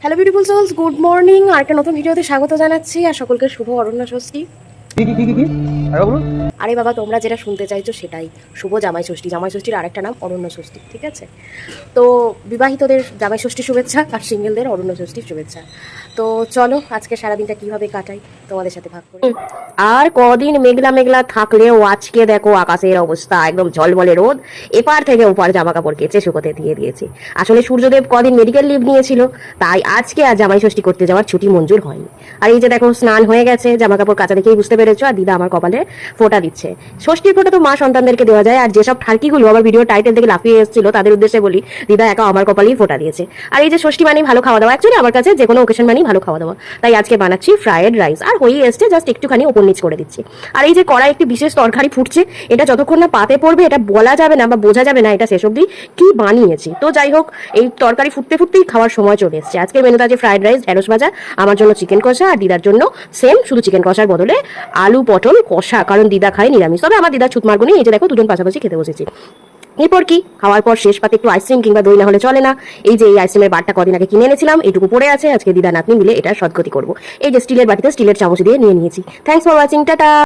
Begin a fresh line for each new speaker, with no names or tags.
Hello beautiful souls, good morning. আর একটা নতুন ভিডিওতে স্বাগত জানাচ্ছি আর সকলকে শুভ অরণ্য ষষ্ঠী। আরে বাবা, তোমরা যেটা শুনতে চাইছো সেটাই, শুভ জামাই ষষ্ঠী। জামাই ষষ্ঠীর আরেকটা নাম অরণ্য ষষ্ঠী, ঠিক আছে? তো বিবাহিতদের জামাই ষষ্ঠী শুভেচ্ছা আর সিঙ্গেলদের অরণ্য ষষ্ঠীর শুভেচ্ছা। তো চলো আজকে সারাদিনটা কিভাবে কাটাই তোমাদের সাথে ভাগ করি। আর কদিন মেঘলা মেঘলা থাকলেও আজকে দেখো আকাশের অবস্থা একদম ঝলমলে রোদ। এপার থেকে ওপার জামা কাপড় কেচে শুকোতে দিয়ে দিয়েছি। আসলে সূর্যদেব কদিন মেডিকেল লিভ নিয়েছিল, তাই আজকে আর জামাই ষষ্ঠী করতে যাওয়ার ছুটি মঞ্জুর হয়নি। আর এই যে দেখো স্নান হয়ে গেছে, জামা কাপড় কাচা দেখেই বুঝতে পেরেছো। আর দিদা আমার কপালে ফোঁটা দিচ্ছে। ষষ্ঠীর ফোঁটা তো মা সন্তানদেরকে দেওয়া যায়। আর যেসব ঠার্কিগুলো আমার ভিডিও টাইটেল থেকে লাফিয়ে এসেছিল তাদের উদ্দেশ্যে বলি, দিদা একা আমার কপালেই ফোঁটা দিয়েছে। আর এই যে ষষ্ঠী মানেই ভালো খাওয়া দাওয়া, অ্যাকচুয়ালি আমার কাছে যে কোনো ওকেশন মানেই ভালো খাওয়া দাওয়া। তাই আজকে বানাচ্ছি ফ্রায়েড রাইস, আর হয়ে এসছে, জাস্ট একটুখানি ওপর নিচ করে দিচ্ছি। আর এই যে কড়াই একটি বিশেষ তরকারি ফুটছে, এটা যতক্ষণ না পাতে পড়বে এটা বলা যাবে না বা বোঝা যাবে না এটা শেষ অবধি কি বানিয়েছি। তো যাই হোক, এই তরকারি ফুটতে ফুটতেই খাওয়ার সময় চলে এসছে। আজকের মেনুতে আছে ফ্রাইড রাইস, ঢেঁড়স ভাজা, আমার জন্য চিকেন কষা, আর দিদার জন্য সেম, শুধু চিকেন কষার বদলে আলু পটল কষা, কারণ দিদা খায় নিরামিষ। তবে আমার দিদা ছুট মারবো না, এই যে দেখো দুজন পাশাপাশি খেতে বসেছি। এরপর কি খাওয়ার পর শেষ পাতে একটু আইসক্রিম কিংবা দই না হলে চলে না। এই যে এই আইসক্রিমের বারটা কদিন আগে কিনে এনেছিলাম, এইটুকু পড়ে আছে। আজকে দিদা নাতনি মিলে এটা সদগতি করবো। এই যে স্টিলের বাটিতে স্টিলের চামচ দিয়ে নিয়ে নিয়েছি। Thanks for watching, tata.